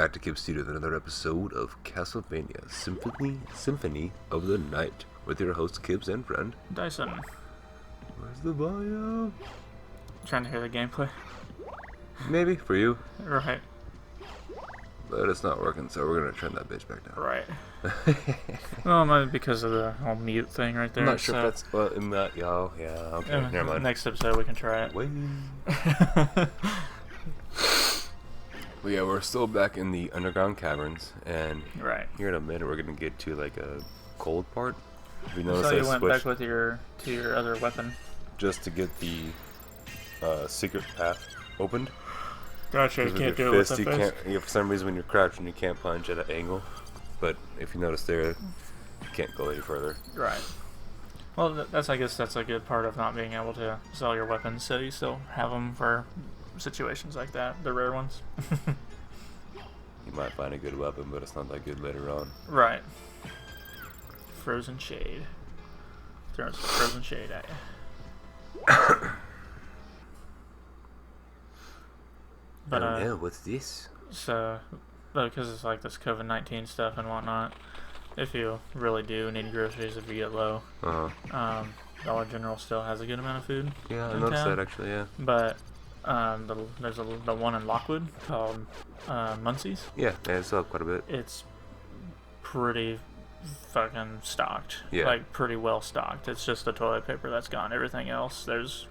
back to Kibbs Studio with another episode of Castlevania Symphony of the Night with your host Kibbs and friend Dyson. Where's the bio? Trying to hear the gameplay. Maybe for you, Right. but it's not working, so we're gonna turn that bitch back down. Right. Well, maybe because of the whole mute thing right there. I'm not sure if that's in that. Yeah, okay, never mind. Next episode we can try it. Wait. But yeah, we're still back in the underground caverns, and Right. here in a minute we're gonna get to like a cold part. If you notice, So I you went switched back with to your other weapon. just to get the secret path opened. Gotcha. You With can't your do it with fist, the you fist. can't. For some reason, when you're crouching, you can't punch at an angle. But if you notice there, you can't go any further. Right. Well, I guess that's a good part of not being able to sell your weapons, so you still have them for situations like that, the rare ones. You might find a good weapon, but it's not that good later on. Right. Frozen shade. Throwing some frozen shade at you. But I don't know, what's this? So, because it's like this COVID-19 stuff and whatnot, if you really do need groceries if you get low, Dollar General still has a good amount of food. Yeah, I in noticed town. that actually. Yeah. But there's the one in Lockwood called Muncie's. Yeah, I saw quite a bit. It's pretty fucking stocked. Yeah. Like pretty well stocked. It's just the toilet paper that's gone. Everything else, there's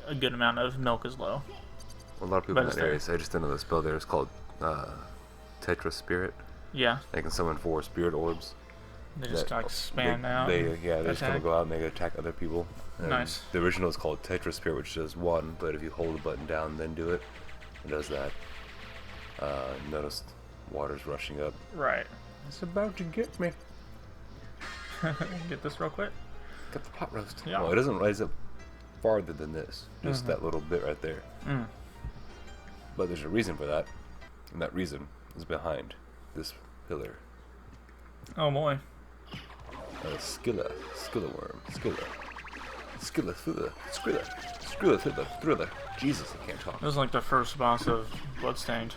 a good amount of milk is low. A lot of people But in it's that area say I just didn't know the spell there is called Tetra Spirit. Yeah. They can summon 4 spirit orbs. They just like span out. They just kind attack. of go out and they attack other people. And Nice. The original is called Tetra Spirit, which does 1, but if you hold the button down and then do it, it does that. Notice water's rushing up. Right. It's about to get me. Get this real quick. Got the pot roast. Yeah. Well, it doesn't rise up farther than this. Just that little bit right there. Mm. But there's a reason for that. And that reason is behind this pillar. Oh boy. Skilla worm. Skilla thriller. Jesus, I can't talk. It was like the first boss of Bloodstained.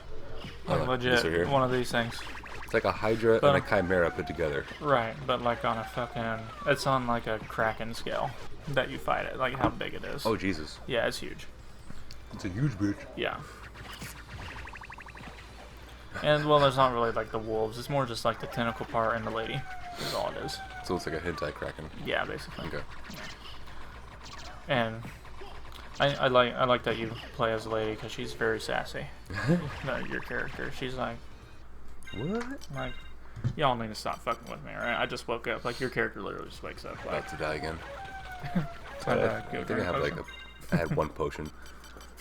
Like Oh, this right here? legit one of these things. It's like a Hydra But- and a Chimera put together. Right, but like on a fucking... It's on like a Kraken scale that you fight it. Like how big it is. Oh, Jesus. Yeah, it's huge. It's a huge bitch. Yeah. And well, there's not really like the wolves. It's more just like the tentacle part and the lady. Is all it is. So it's like a hentai kraken. Yeah, basically. Okay. And I like that you play as a lady because she's very sassy. Your character, she's like, y'all need to stop fucking with me, alright? I just woke up. Like your character literally just wakes up. Like, About to die again. time to I go think drink I have potion. I had 1 potion.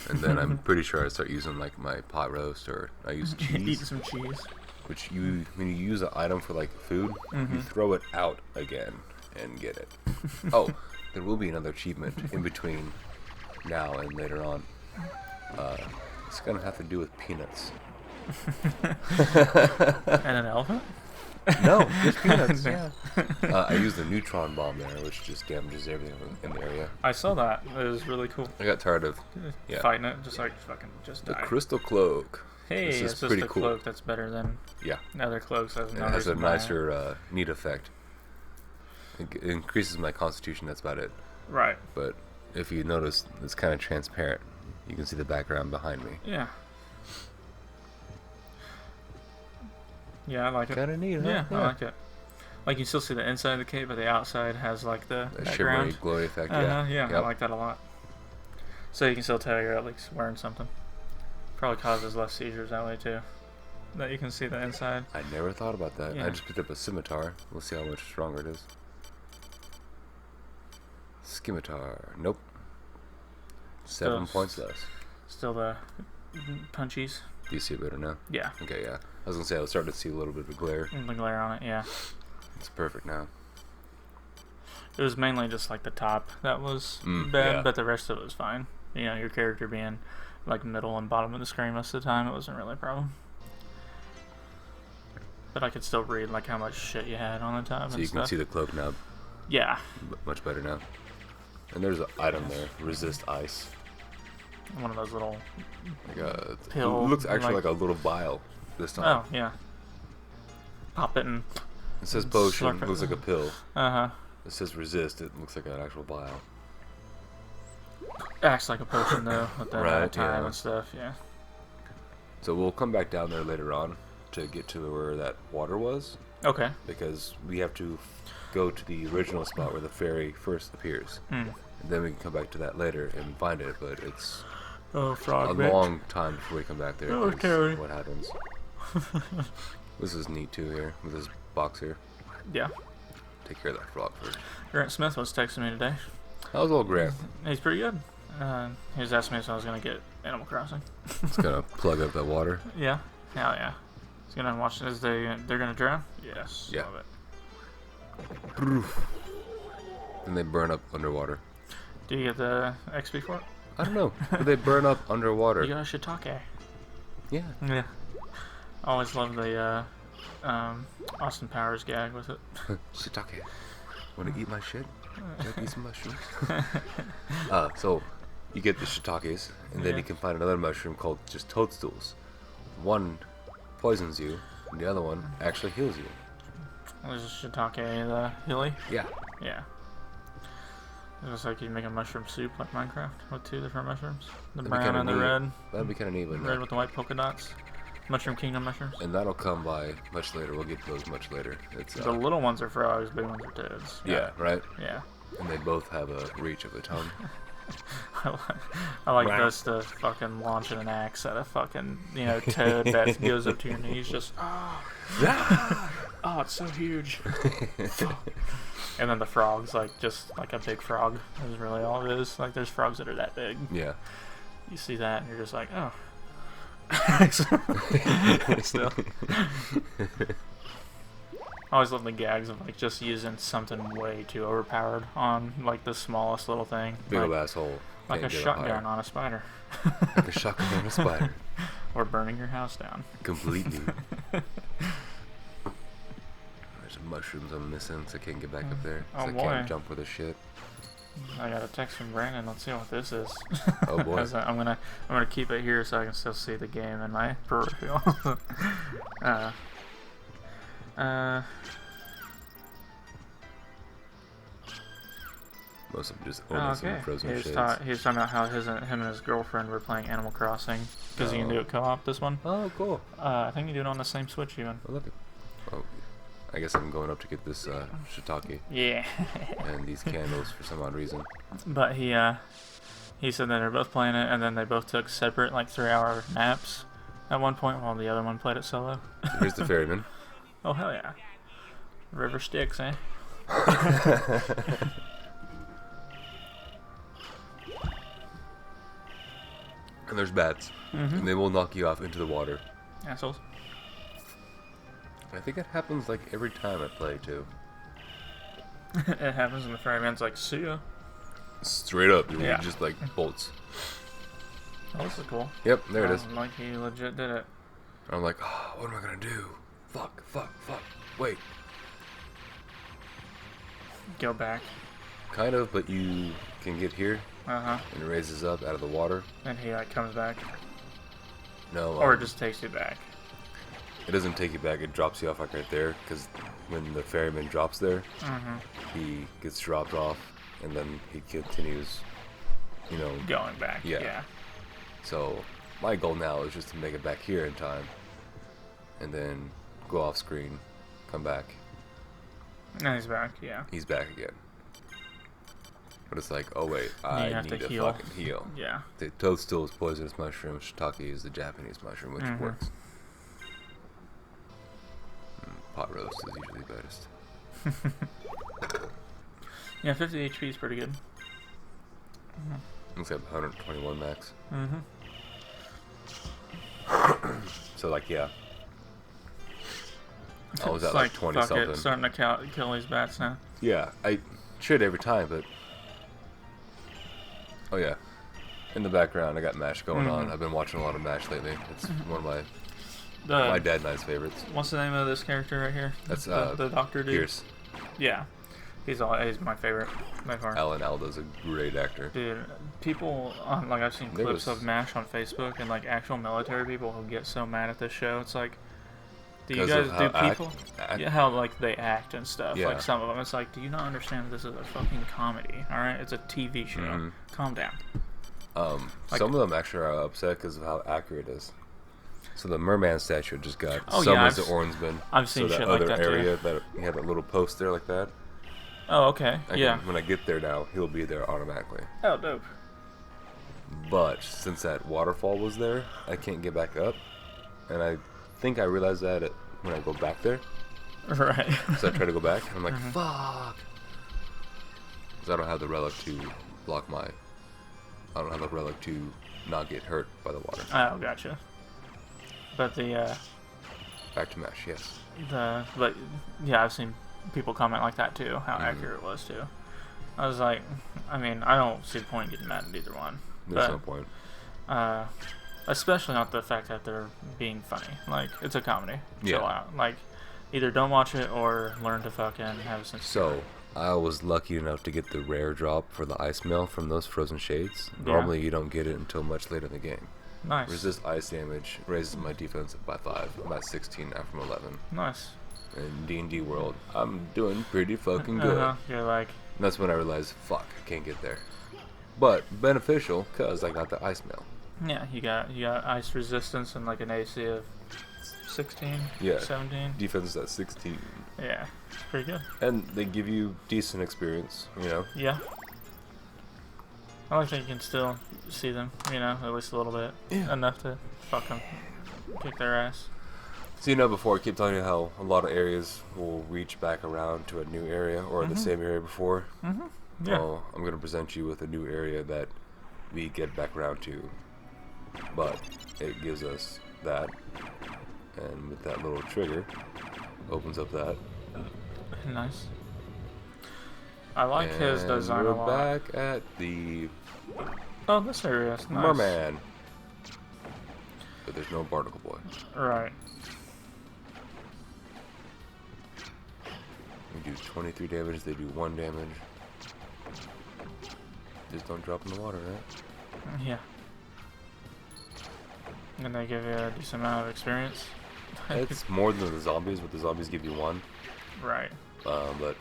And then I'm pretty sure I start using like my pot roast or I use Eat cheese. some cheese. Which when you use an item for like food, you throw it out again and get it. Oh, there will be another achievement in between now and later on. It's gonna have to do with peanuts. And an elephant? No, just peanuts. Yeah. I used the neutron bomb there, which just damages everything in the area. I saw that. It was really cool. I got tired of Fighting it, just like fucking just the die. crystal cloak. Hey, This is it's just pretty a cool. cloak that's better than Yeah. other cloaks. That's It no has a reason to buy it. nicer, neat effect. It increases my constitution. That's about it. Right. But if you notice, it's kind of transparent. You can see the background behind me. Yeah. Yeah, I like it. Kind of neat, huh? Yeah, I like it. Like you still see the inside of the cave, but the outside has like the That shimmery, background. glowy effect, Yeah, Yep. I like that a lot. So you can still tell you're at least wearing something. Probably causes less seizures that way too. That you can see the inside. I never thought about that. Yeah. I just picked up a scimitar. We'll see how much stronger it is. Scimitar. Nope. 7 points less. Still the punchies. Do you see it better now? Yeah. Okay, yeah. I was going to say I was starting to see a little bit of a glare. The glare on it, yeah. It's perfect now. It was mainly just like the top that was bad, yeah. but the rest of it was fine. You know, your character being like middle and bottom of the screen most of the time, it wasn't really a problem. But I could still read like how much shit you had on the top So and you stuff. can see the cloak now. Yeah. Much better now. And there's an item there. Resist ice. One of those little Like a, pill. it looks actually like a little vial. this time. Oh, yeah. Pop it and... It says potion, slurp it. looks like a pill. Uh-huh. It says resist, it looks like an actual vial. Acts like a potion, though, with the Right, time yeah. and stuff, yeah. So we'll come back down there later on to get to where that water was. Okay. Because we have to go to the original spot where the ferry first appears. And then we can come back to that later and find it, but it's Oh, a frog bitch. long time before we come back there. Oh, 'cause Terry. what happens. This is neat too here, with this box here. Yeah. Take care of that frog first. Grant Smith was texting me today. That was old Grant. He's pretty good. He was asking me if I was going to get Animal Crossing. It's gonna plug up that water. Yeah. Hell yeah. He's going to watch this. They're going to drown? Yes. Yeah. Love it. And they burn up underwater. Do you get the XP for it? I don't know. But they burn up underwater. You got a shiitake. Yeah. Yeah. I always love the Austin Powers gag with it. Shiitake. Wanna eat my shit? Should I eat some mushrooms? So you get the shiitakes, and then Yeah. you can find another mushroom called just toadstools. One poisons you, and the other one actually heals you. There's a shiitake, the hilly. Yeah. Yeah. It's just like you make a mushroom soup like Minecraft with two different mushrooms. The That'd be brown kinda and the neat. red. That'd be kind of neat, wouldn't Red it? with the white polka dots. Mushroom Kingdom mushrooms. And that'll come by much later. We'll get to those much later. It's The little ones are frogs, big ones are toads. yeah, right. Yeah. And they both have a reach of a tongue. I like this to fucking launch an axe at a fucking, toad that goes up to your knees just, oh, it's so huge. And then the frogs, just like a big frog is really all it is. Like, there's frogs that are that big. Yeah. You see that and you're just like, oh. Still. I always love the gags of just using something way too overpowered on the smallest little thing. Big old asshole. Like a Can't get up shotgun higher. on a spider. Like a shotgun on a spider. Or burning your house down. Completely. There's some mushrooms I'm missing, so I can't get back up there. 'Cause Oh, I boy. can't jump with a shit. I got a text from Brandon. Let's see what this is. Oh boy. I'm gonna keep it here so I can still see the game in my peripheral. Most of them just owning some frozen He was shades. talking about how him and his girlfriend were playing Animal Crossing because you can do it co-op. This one. Oh, cool. I think you do it on the same Switch even. Oh, look at. Oh, I guess I'm going up to get this shiitake Yeah. and these candles for some odd reason. But he said that they're both playing it, and then they both took separate 3-hour naps at one point while the other one played it solo. Here's the ferryman. Oh hell yeah. River Styx, eh? And there's bats. And they will knock you off into the water. Assholes. I think it happens every time I play too. It happens and the ferryman's like, see ya. Straight up, dude. Yeah. Just bolts. Oh, this is cool. Yep, there it is. Like he legit did it. I'm like, oh, what am I gonna do? Fuck. Wait. Go back. Kind of, but you can get here Uh-huh. and it raises up out of the water. And he comes back. No. Or it just takes you back. It doesn't take you back. It drops you off right there. Because when the ferryman drops there, he gets dropped off, and then he continues. Going back. Yeah. Yeah. So my goal now is just to make it back here in time, and then go off screen, come back. And he's back, yeah. He's back again. But it's like, oh wait, You I have need to to heal. fucking heal. Yeah. The toadstool is poisonous mushroom. Shiitake is the Japanese mushroom, which works. Pot roast is usually best. Yeah, 50 HP is pretty good. Looks like 121 max. Mm-hmm. So yeah. I was It's at 20 fuck something. it, starting to kill these bats now. Yeah, I should every time, but oh yeah, in the background I got MASH going on. I've been watching a lot of MASH lately. It's one of my dad and I's favorites. What's the name of this character right here? That's the doctor dude. Pierce. Yeah, He's my favorite by far. Alan Alda's a great actor. Dude, people on I've seen clips of MASH on Facebook and actual military people who get so mad at this show. It's like, do you guys yeah, how they act and stuff? Yeah. Like some of them, it's like, do you not understand that this is a fucking comedy? All right, it's a TV show. Mm-hmm. Calm down. Some of them actually are upset because of how accurate it is. So the merman statue just got I've the Orangeman. I've seen shit like that other area too. that you had a little post there like that. Oh, okay. When I get there now, he'll be there automatically. Oh, dope. But since that waterfall was there, I can't get back up. And I think I realized that when I go back there. Right. So I try to go back, and I'm like, fuck. Because I don't have the relic to block my... I don't have the relic to not get hurt by the water. Oh, gotcha. But Back to MASH, yes. But yeah, I've seen people comment like that too, how accurate it was too. I was like, I mean, I don't see the point in getting mad at either one. There's no point. Especially not the fact that they're being funny. Like, it's a comedy. Yeah. Chill out. Like, either don't watch it or learn to fucking have a sense of humor. So, I was lucky enough to get the rare drop for the ice mail from those frozen shades. Yeah. Normally, you don't get it until much later in the game. Nice. Resist ice damage raises my defense by 5. I'm at 16 now from 11. Nice. In D&D world, I'm doing pretty fucking good. You're like... And that's when I realized, fuck, I can't get there. But beneficial, because I got the ice mail. Yeah, you got ice resistance and an AC of 16, Yeah. 17. Defense is at 16. Yeah, it's pretty good. And they give you decent experience, you know? Yeah. I like that you can still see them, at least a little bit. Yeah. Enough to fucking kick their ass. So before I keep telling you how a lot of areas will reach back around to a new area or the same area before. Mm-hmm. Yeah. Well, I'm going to present you with a new area that we get back around to. But it gives us that. And with that little trigger, opens up that. Nice. I like his design a lot. We're back at the This area is nice. Merman. But there's no Barnacle Boy. Right. We do 23 damage, they do 1 damage. Just don't drop in the water, right? Yeah. And they give you a decent amount of experience. It's more than the zombies, but the zombies give you 1. Right. But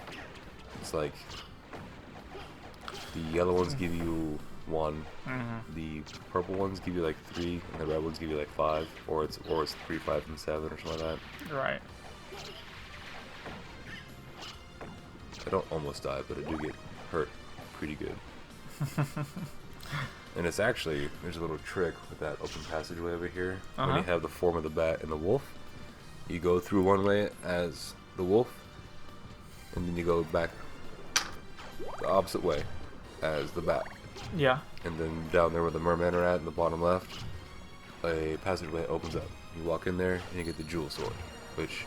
it's like the yellow ones give you 1. Mm-hmm. The purple ones give you 3, and the red ones give you 5, or it's 3, 5, and 7 or something like that. Right. I don't almost die, but I do get hurt pretty good. And it's actually, there's a little trick with that open passageway over here. When you have the form of the bat and the wolf, you go through one way as the wolf, and then you go back the opposite way as the bat. Yeah. And then down there where the mermen are at in the bottom left, a passageway opens up. You walk in there and you get the jewel sword, which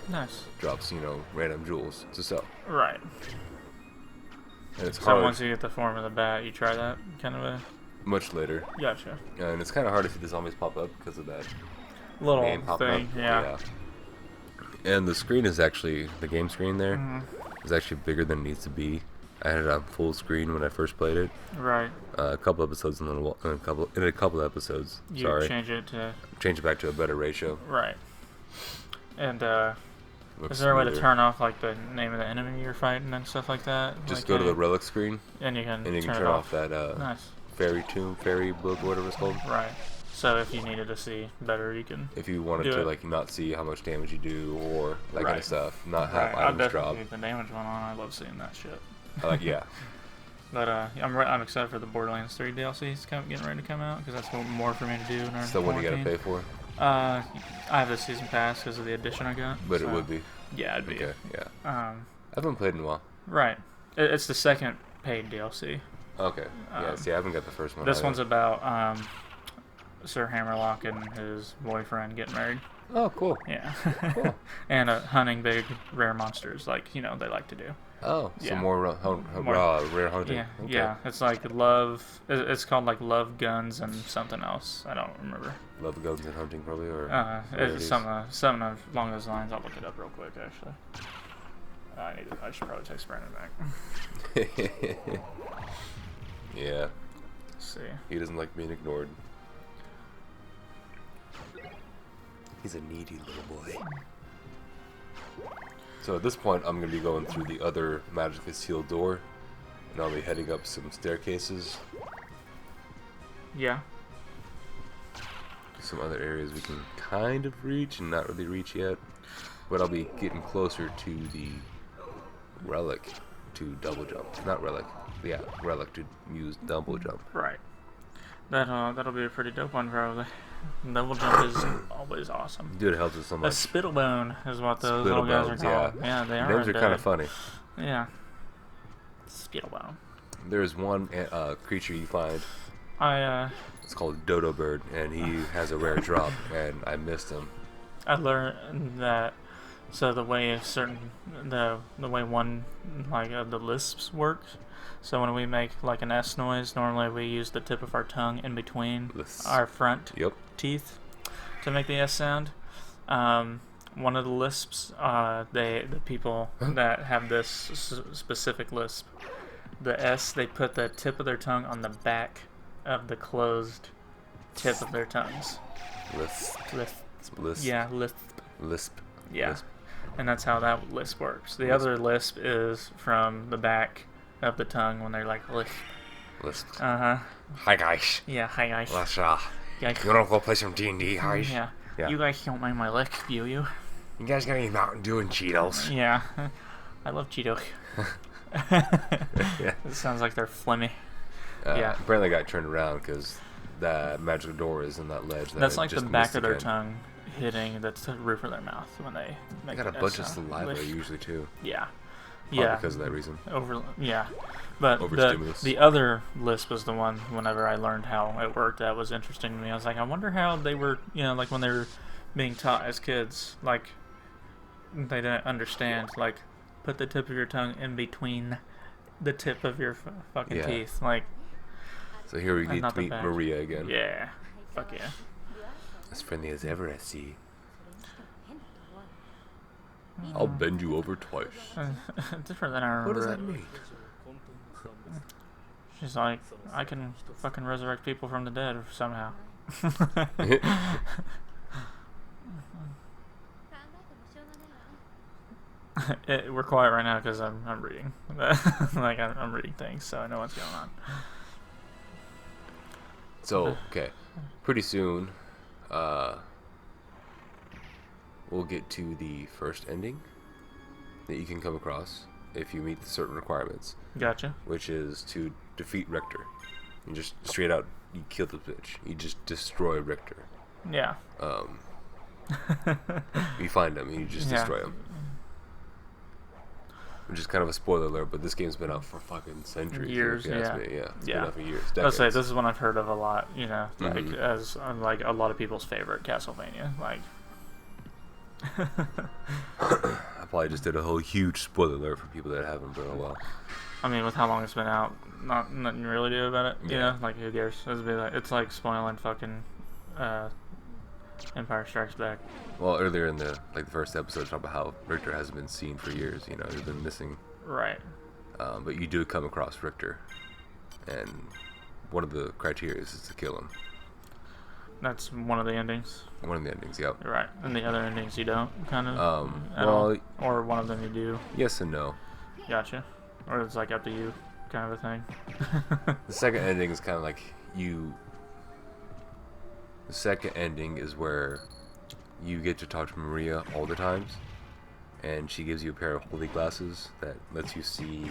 drops, random jewels to sell. Right. And it's so hard. Once you get the form of the bat, you try that kind of a... Much later. Gotcha. And it's kind of hard to see the zombies pop up because of that little name popping thing. up. Yeah. And the screen is actually, the game screen there is actually bigger than it needs to be. I had it on full screen when I first played it. Right. A couple episodes in a couple episodes. You change it back to a better ratio. Right. And is there a way to turn off the name of the enemy you're fighting and stuff like that? Just go to the relic screen. And you can turn off that nice. Ferry book, whatever it's called. Right. So if you needed to see better, you can. If you wanted to not see how much damage you do or that kind of stuff, not have items drop. The damage one on. I love seeing that shit. Yeah. But I'm excited for the Borderlands 3 DLCs getting ready to come out because that's more for me to do. So what do you gotta pay for? I have the season pass because of the edition I got. But it would be. Yeah, it'd be. Okay. Yeah. I haven't played in a while. Right. It's the second paid DLC. Okay. Yeah. See, I haven't got the first one. This one's about Sir Hammerlock and his boyfriend getting married. Oh, cool. Yeah. Cool. And hunting big rare monsters like they like to do. Oh, so more rare hunting. Yeah, okay. yeah. It's love. It's called love guns and something else. I don't remember. Love guns and hunting, probably, or it's something along those lines. I'll look it up real quick, actually. I should probably text Brandon back. Yeah. Let's see. He doesn't like being ignored. He's a needy little boy. So at this point, I'm going to be going through the other magically sealed door, and I'll be heading up some staircases. Yeah. Some other areas we can kind of reach and not really reach yet, but I'll be getting closer to the relic to double jump. Not relic, yeah, relic to use double jump. Right. That'll be a pretty dope one probably. Double jump is always awesome. Dude, it helps us so A much. spittlebone is what those little guys are called. Yeah, they are. Names are kind of funny. Yeah. Spittlebone. There's one creature you find. It's called Dodo Bird, and he has a rare drop, and I missed him. I learned that. So the way the way one of the lisps works. So when we make like an S noise, normally we use the tip of our tongue in between our front teeth to make the S sound. One of the lisps, the people that have this specific lisp, the S, they put the tip of their tongue on the back of the closed tip of their tongues. Lisp. Yeah, lisp. Lisp. Yeah. Lisp. And that's how that lisp works. The other lisp is from the back of the tongue when they're like lisp. Lisp. Uh-huh. Hi guys. Yeah, hi guys. Let's Yeah. you wanna go play some D&D, guys? Yeah. Yeah. You guys don't mind my lick, do you? You guys got any Mountain Dew and Cheetos? Yeah. I love Cheetos. Yeah. It sounds like they're flimmy. Yeah. Apparently I got turned around because that magical door is in that ledge. That's I like the just back missed of their again. tongue hitting the roof of their mouth when they make I got a that bunch of sound. saliva usually too. Yeah. Probably Yeah. because of that reason. But Overstimulus. the other lisp was the one, whenever I learned how it worked, that was interesting to me. I was like, I wonder how they were, like when they were being taught as kids, like, they didn't understand, like, put the tip of your tongue in between the tip of your fucking teeth. Like, so here we get not to meet the Maria again. yeah. Fuck yeah. As friendly as ever, I see. I'll bend you over twice. Different than I remember. What does it. that mean? She's like, I can fucking resurrect people from the dead somehow. We're quiet right now because I'm reading. Like I'm reading things, so I know what's going on. So, okay. Pretty soon, we'll get to the first ending that you can come across if you meet certain requirements. Gotcha. Which is to defeat Richter. You just straight out, you kill the bitch. You just destroy Richter. Yeah. You find him and you just destroy him. Which is kind of a spoiler alert, but this game's been out for fucking centuries. Years, if you ask yeah. me. Yeah, it's Yeah. been out for years. I'll Decades. say this is one I've heard of a lot. Like Mhm. as like a lot of people's favorite Castlevania. Like. I probably just did a whole huge spoiler alert for people that haven't been in a while. I mean, with how long it's been out, nothing really to do about it. You Yeah. know, like who cares? It's like spoiling fucking Empire Strikes Back. Well, earlier in the first episode, talk about how Richter hasn't been seen for years. You know, he's been missing. Right. But you do come across Richter, and one of the criteria is to kill him. That's one of the endings. One of the endings, yep. Right. And the other endings you don't, kind of. at Well, all? Or one of them you do. yes and no. Gotcha. Or it's like up to you, kind of a thing. The second ending is kind of like you. The second ending is where you get to talk to Maria all the times, and she gives you a pair of holy glasses that lets you see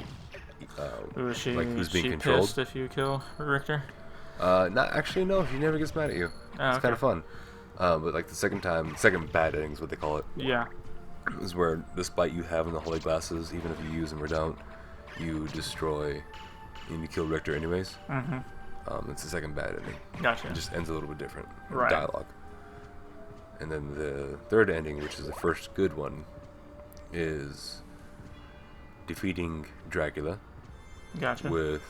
like who's being controlled. Pissed if you kill Richter? Not actually, no. She never gets mad at you. Oh, It's kind of fun. But like the second bad ending is what they call it. Yeah. Is where despite you having the holy glasses, even if you use them or don't, you destroy and you kill Richter anyways. Mm-hmm. It's the second bad ending. Gotcha. It just ends a little bit different. Right. Dialogue. And then the third ending, which is the first good one, is defeating Dracula Gotcha. with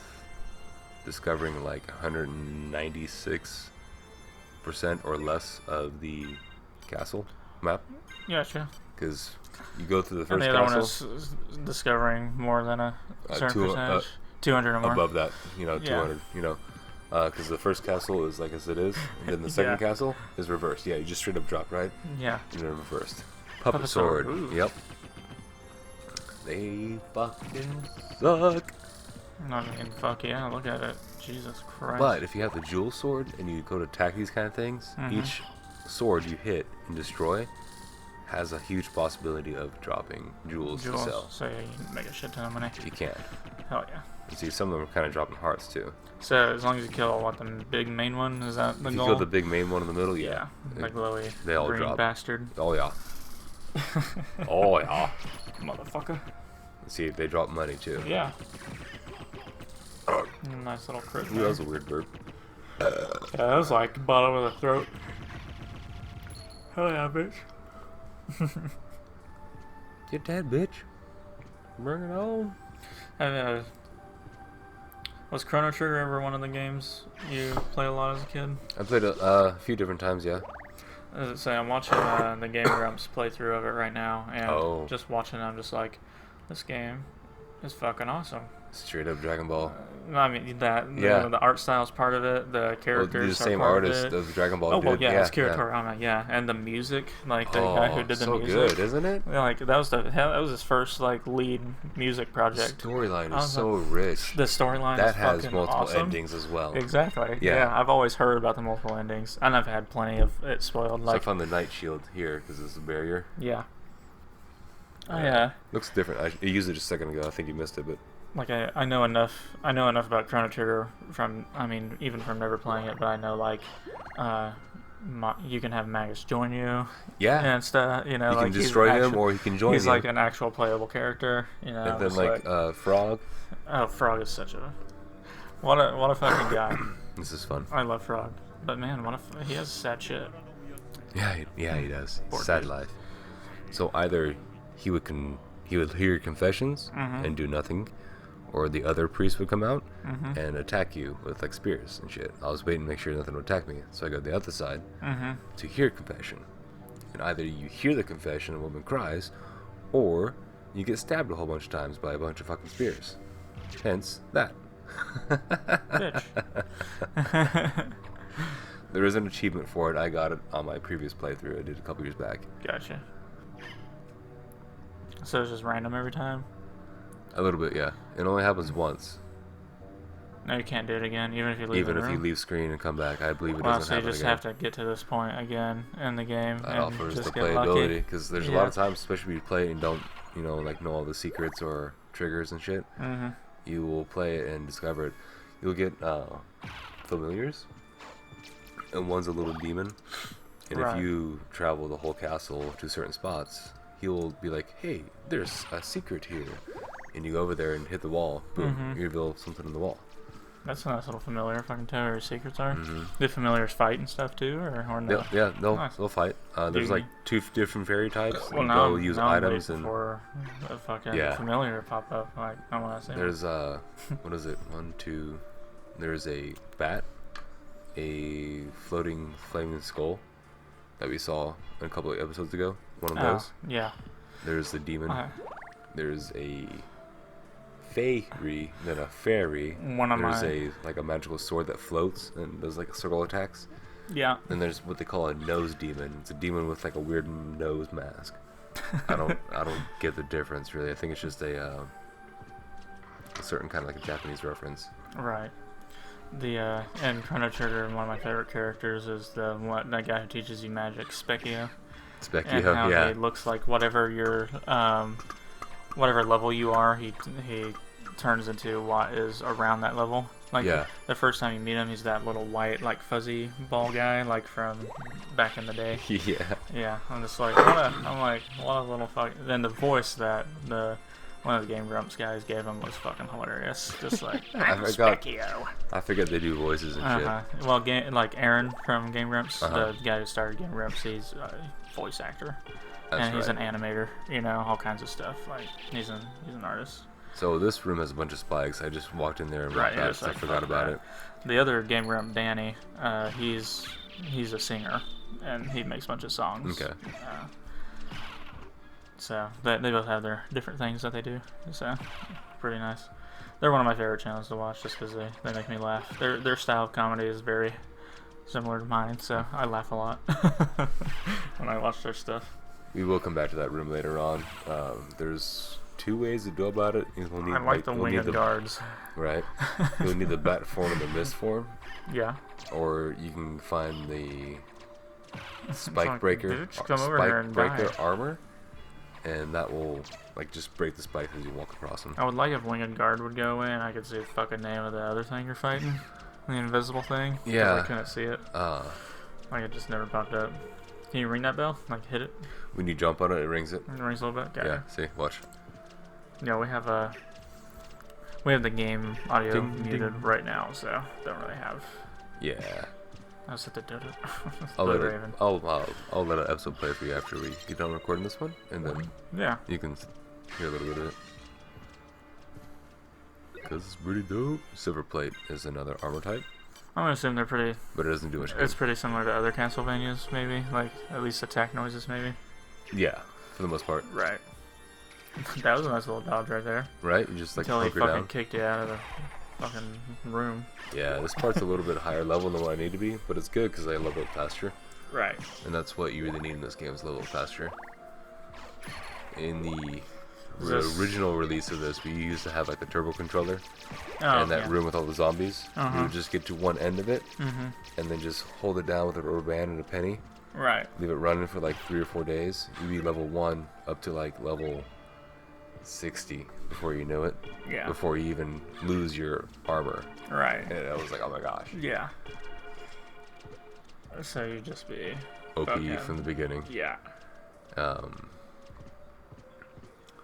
discovering like 196% or less of the castle map. Gotcha. because you go through the And first the other castle. one is discovering more than a certain percentage. 200 or more. Above that, 200, because the first castle is like as it is, and then the second castle is reversed. Yeah, you just straight up drop, right? Yeah. And then reversed. Puppet sword. Ooh. Yep. They fucking suck. I mean, fuck yeah, look at it. Jesus Christ. But if you have the jewel sword and you go to attack these kind of things, each sword you hit and destroy has a huge possibility of dropping jewels to sell. So yeah, you can make a shit ton of money. You can. Hell yeah. And see, some of them are kind of dropping hearts too. So as long as you kill the big main one, is that the If you goal? kill the big main one in the middle, yeah. The glowy they all green drop. bastard. Oh yeah. Oh yeah. Motherfucker. See, they drop money too. Yeah. Nice little crit. Ooh, that was a weird burp. Yeah, that was like bottom of the throat. Hell yeah, bitch. Get that, bitch. Bring it on. And, was Chrono Trigger ever one of the games you played a lot as a kid? I played a few different times, yeah. As I say, I'm watching the Game Grumps playthrough of it right now, and just watching, I'm just like, this game is fucking awesome. Straight up Dragon Ball. I mean, the art style's part of it, the characters the same are part artist of Dragon Ball. Oh, well, did. yeah, it's Kira Toriyama, yeah, and the music, like the guy who did the so music. good, isn't it? Yeah, like that was his first like lead music project. The storyline is so rich. The storyline that is has fucking multiple awesome. Endings as well. Exactly. Yeah, I've always heard about the multiple endings, and I've had plenty of it spoiled. So I found the Night Shield here because it's a barrier. Yeah. Oh yeah. Looks different. I used it just a second ago. I think you missed it, but. Like I know enough about Chrono Trigger from, I mean, even from never playing it, but I know like you can have Magus join you, and stuff, you know, you like can destroy him or he can join you. He's like an actual playable character, you know. And then like Frog. Oh, Frog is such a what a fucking guy. This is fun. I love Frog, but man, he has sad shit. Yeah, he does. Poor Sad dude. life. So either he would hear your confessions and do nothing, or the other priest would come out and attack you with like spears and shit. I was waiting to make sure nothing would attack me, so I go to the other side to hear confession. And either you hear the confession and a woman cries, or you get stabbed a whole bunch of times by a bunch of fucking spears. Hence that. Bitch. There is an achievement for it. I got it on my previous playthrough. I did a couple years back. Gotcha. So it's just random every time? A little bit, yeah. It only happens once. No, you can't do it again, even if you leave Even the if room? you leave screen and come back, I believe it Well, doesn't so you happen just again. have to get to this point again in the game That and offers just the get playability, lucky. because there's a lot of times, especially if you play it and don't, know all the secrets or triggers and shit. You will play it and discover it. You'll get familiars, and one's a little demon. And if you travel the whole castle to certain spots, he'll be like, "Hey, there's a secret here," and you go over there and hit the wall. Boom, you reveal something in the wall. That's a nice little familiar. If I can tell where your secrets are. Do familiars fight and stuff too, or no? Yeah, Nice. they'll fight. There's like 2 different fairy types. Well, and now they'll use I'm items waiting and for a fucking familiar to pop up. Like I want to say. there's what is it? 1, 2. There's a bat, a floating flaming skull that we saw a couple of episodes ago. One of those. Yeah. There's the demon. There's a Ferry, then a Ferry. There's a magical sword that floats and does like circle attacks. Yeah. Then there's what they call a nose demon. It's a demon with like a weird nose mask. I don't get the difference really. I think it's just a certain kind of like a Japanese reference. Right. The in Chrono Trigger, one of my favorite characters is that guy who teaches you magic, Specchio. And how he looks like whatever your whatever level you are, he turns into what is around that level. Like the first time you meet him, he's that little white, like fuzzy ball guy, like from back in the day. Yeah. I'm just like, what a little fuck. Then the voice that one of the Game Grumps guys gave him was fucking hilarious. Just like, I'm Specchio. I forget they do voices and shit. Well, like Aaron from Game Grumps, the guy who started Game Grumps, he's a voice actor. And he's an animator, all kinds of stuff. Like, he's an artist. So this room has a bunch of spikes. I just walked in there and walked out, so I forgot about it. The other Game Grump, Danny, he's a singer, and he makes a bunch of songs. Okay. So they both have their different things that they do. So pretty nice. They're one of my favorite channels to watch just because they make me laugh. Their style of comedy is very similar to mine, so I laugh a lot when I watch their stuff. We will come back to that room later on. There's 2 ways to go about it. We'll need, I like the winged guards. Right. You'll need the bat form and the mist form. Yeah. Or you can find the spike breaker, armor, and that will like just break the spike as you walk across them. I would like if winged guard would go in. I could see the fucking name of the other thing you're fighting, the invisible thing. Yeah. I couldn't see it. Like it just never popped up. Can you ring that bell? Like hit it? When you jump on it, it rings it. It rings a little bit. Okay. Yeah. See, watch. Yeah, we have the game audio muted right now, so don't really have. Yeah. I was at the dodo. I'll let an episode play for you after we get done recording this one, and then you can hear a little bit of it. Because it's pretty dope. Silver plate is another armor type. I'm gonna assume they're pretty. But it doesn't do much good. It's pretty similar to other Castlevanias, maybe. Like at least attack noises, maybe. Yeah, for the most part. Right. That was a nice little dodge right there. Right? You just like until he fucking down. kicked you out of the fucking room. Yeah, this part's a little bit higher level than what I need to be, but it's good because I level up faster. Right. And that's what you really need in this game is level up faster. In the original release of this, we used to have like the turbo controller and that room with all the zombies. You would just get to one end of it and then just hold it down with a rubber band and a penny. Right. Leave it running for like 3 or 4 days. You'd be level 1 up to like level 60 before you knew it. Yeah. Before you even lose your armor. Right. And I was like, oh my gosh. Yeah. So you just be OP from the beginning. Yeah.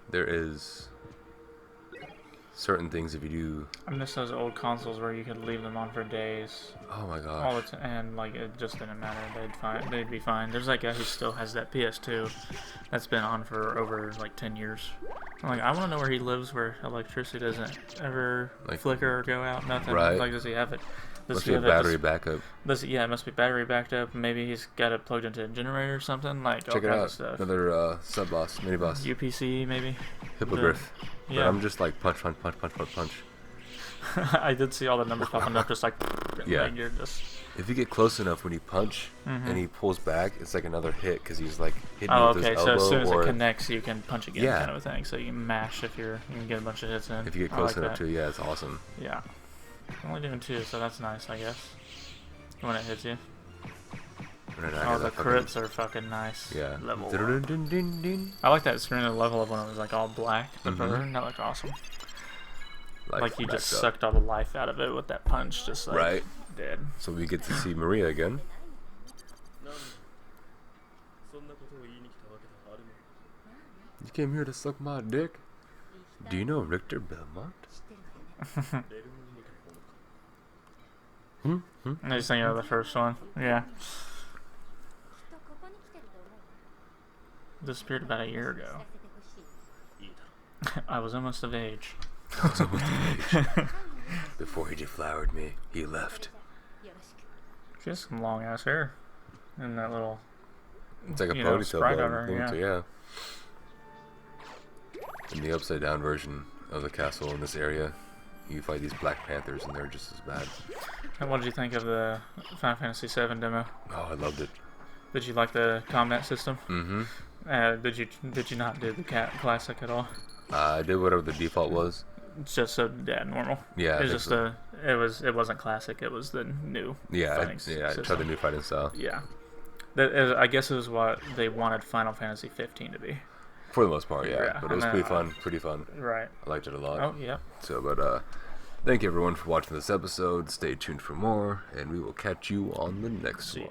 There is certain things if you do. I miss those old consoles where you could leave them on for days. Oh my gosh. All the time, and like it just didn't matter. They'd be fine. There's that guy who still has that PS2 that's been on for over like 10 years. I'm like, I want to know where he lives, where electricity doesn't ever flicker or go out. Nothing. Right. Like, does he have it? Must be a battery backup. Yeah, it must be battery backed up. Maybe he's got it plugged into a generator or something. Like check all it kinds out. of stuff. Another sub boss, mini boss. UPC maybe. Hippogriff. Yeah. But I'm just like punch. I did see all the numbers popping up, just like yeah. Like you're just. If you get close enough when you punch and he pulls back, it's like another hit because he's like hitting Oh, with okay. his So elbow. as soon as or it connects, you can punch again, Yeah. kind of a thing. So you can mash if you can get a bunch of hits in. if you get close enough to, yeah, it's awesome. Yeah. I'm only doing 2, so that's nice, I guess. When it hits you. Oh, the crits are fucking nice. Yeah. Level. Dun-dun-dun-dun-dun. I like that screen of the level of when it was like all black. The burn, that looked awesome. Like you just sucked all the life out of it with that punch, just like dead. So we get to see Maria again. You came here to suck my dick? Do you know Richter Belmont? I just think of the first one. Yeah. Disappeared about a year ago. I was almost of age. Before he deflowered me, he left. She has some long ass hair. And that little. It's like a ponytail, yeah. In the upside down version of the castle in this area, you fight these Black Panthers and they're just as bad. And what did you think of the Final Fantasy VII demo? Oh, I loved it. Did you like the combat system? Mm-hmm. Did you not do the classic at all? I did whatever the default was. It's just so normal. Yeah. It's just it wasn't classic. It was the new. I tried the new fighting style. Yeah. I guess it was what they wanted Final Fantasy 15 to be. For the most part, yeah. But it was pretty fun. Right. I liked it a lot. Oh, yeah. So, but thank you everyone for watching this episode. Stay tuned for more, and we will catch you on the next one.